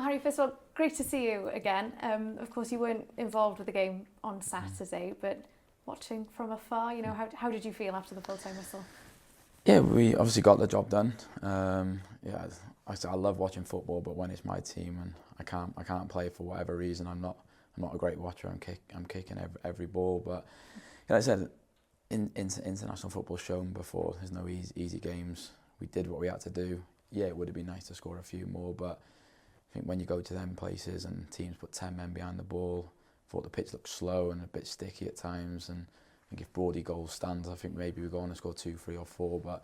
Harry, first of all, great to see you again. Of course, you weren't involved with the game on Saturday, but watching from afar, you know, how did you feel after the full-time whistle? Yeah, we obviously got the job done. I love watching football, but when it's my team and I can't play for whatever reason, I'm not a great watcher. I'm kicking every ball, but like I said, international football's shown before. There's no easy games. We did what we had to do. Yeah, it would have been nice to score a few more, but I think when you go to them places and teams put 10 men behind the ball, I thought the pitch looked slow and a bit sticky at times, and I think if Brody goals stands, I think maybe we go on and score 2, 3 or 4, but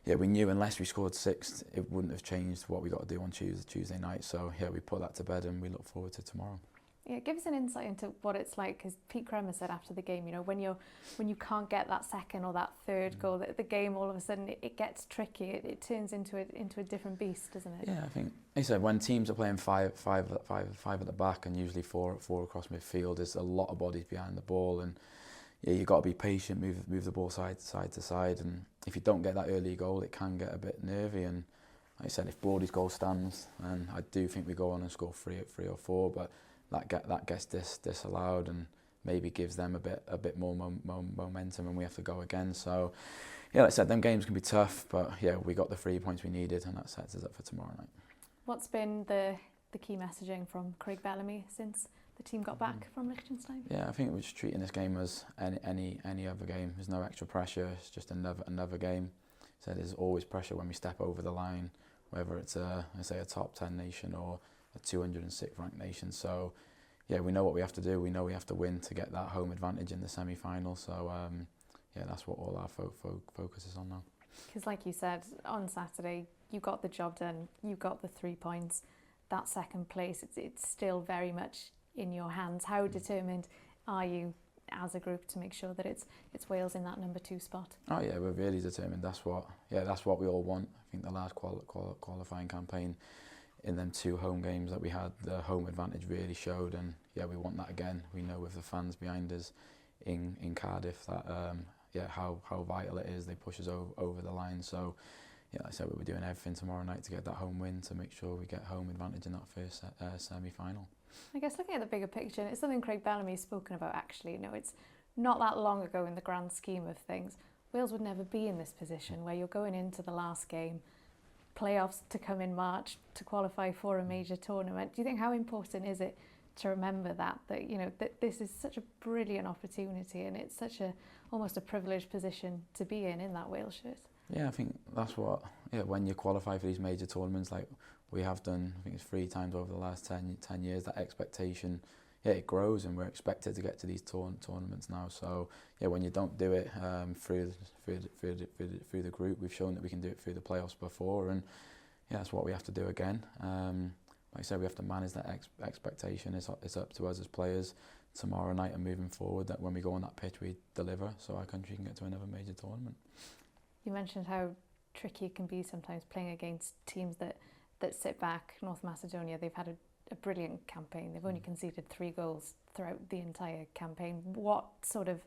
yeah, we knew unless we scored 6, it wouldn't have changed what we got to do on Tuesday night, so yeah, we put that to bed and we look forward to tomorrow. Yeah, give us an insight into what it's like, because Pete Kremer said after the game, you know, when you can't get that second or that third goal, the game all of a sudden it gets tricky. It turns into a different beast, doesn't it? Yeah, I think he said when teams are playing five at the back and usually four across midfield, there's a lot of bodies behind the ball, and yeah, you've got to be patient, move the ball side to side, and if you don't get that early goal, it can get a bit nervy. And like I said, if Brody's goal stands, and I do think we go on and score 3 or 4, but that gets disallowed and maybe gives them a bit more momentum, and we have to go again. So yeah, like I said, them games can be tough, but yeah, we got the 3 points we needed, and that sets us up for tomorrow night. What's been the key messaging from Craig Bellamy since the team got back from Liechtenstein? Yeah, I think we're just treating this game as any other game. There's no extra pressure. It's just another game. So there's always pressure when we step over the line, whether it's a top 10 nation or a 206th ranked nation. So yeah, we know what we have to do. We know we have to win to get that home advantage in the semi-final. So yeah, that's what all our focus is on now. Because like you said, on Saturday, you got the job done. You got the 3 points. That second place, it's still very much in your hands. How determined are you as a group to make sure that it's Wales in that number 2 spot? Oh yeah, we're really determined. That's what we all want. I think the last qualifying campaign, in them 2 home games that we had, the home advantage really showed, and yeah, we want that again. We know with the fans behind us in Cardiff that how vital it is. They push us over the line. So yeah, like I said, we're doing everything tomorrow night to get that home win, to make sure we get home advantage in that first semi-final. I guess looking at the bigger picture, and it's something Craig Bellamy's spoken about actually, you know, it's not that long ago in the grand scheme of things, Wales would never be in this position where you're going into the last game, playoffs to come in March, to qualify for a major tournament. Do you think how important is it to remember that you know, that this is such a brilliant opportunity, and it's such almost a privileged position to be in that Wales shirt? Yeah, I think that's what, when you qualify for these major tournaments like we have done, I think it's 3 times over the last 10 years, that expectation, it grows, and we're expected to get to these tournaments now. So yeah, when you don't do it through the group, we've shown that we can do it through the playoffs before, and yeah, that's what we have to do again. Like I said, we have to manage that expectation. It's up to us as players tomorrow night and moving forward, that when we go on that pitch we deliver, so our country can get to another major tournament. You mentioned how tricky it can be sometimes playing against teams that sit back. North Macedonia, they've had a brilliant campaign. They've only conceded 3 goals throughout the entire campaign. What sort of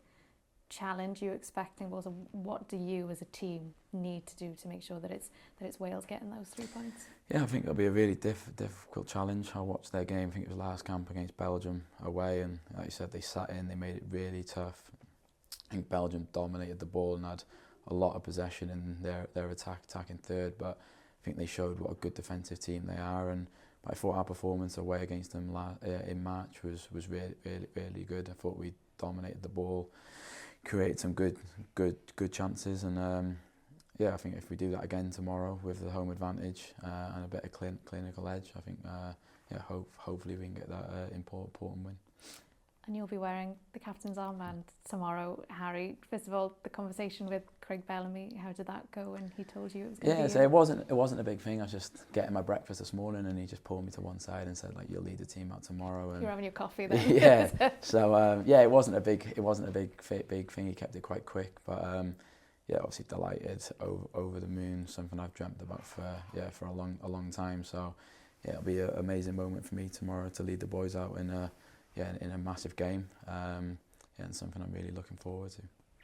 challenge are you expecting? What do you as a team need to do to make sure that it's Wales getting those 3 points? Yeah, I think it'll be a really difficult challenge. I watched their game, I think it was last camp against Belgium away, and like you said, they sat in, they made it really tough. I think Belgium dominated the ball and had a lot of possession in their attacking third, but I think they showed what a good defensive team they are, and I thought our performance away against them in March was really good. I thought we dominated the ball, created some good chances, and yeah, I think if we do that again tomorrow with the home advantage and a bit of clinical edge, I think hopefully we can get that important win. And you'll be wearing the captain's armband tomorrow, Harry. First of all, the conversation with Craig Bellamy, how did that go when he told you it was going to be? Yeah, so it wasn't a big thing. I was just getting my breakfast this morning, and he just pulled me to one side and said, like, you'll lead the team out tomorrow. And you're having your coffee then. Yeah. So yeah, it wasn't a big thing. He kept it quite quick, but yeah, obviously delighted, over the moon. Something I've dreamt about for a long time. So yeah, it'll be an amazing moment for me tomorrow to lead the boys out in a massive game, and something I'm really looking forward to.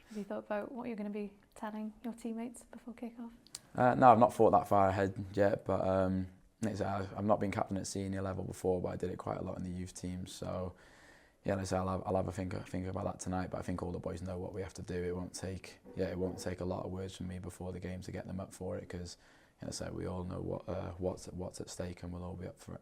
Have you thought about what you're going to be telling your teammates before kick-off? No, I've not thought that far ahead yet, but I've not been captain at senior level before, but I did it quite a lot in the youth teams. So yeah, I'll have a think about that tonight. But I think all the boys know what we have to do. It won't take a lot of words from me before the game to get them up for it, because we all know what's at stake, and we'll all be up for it.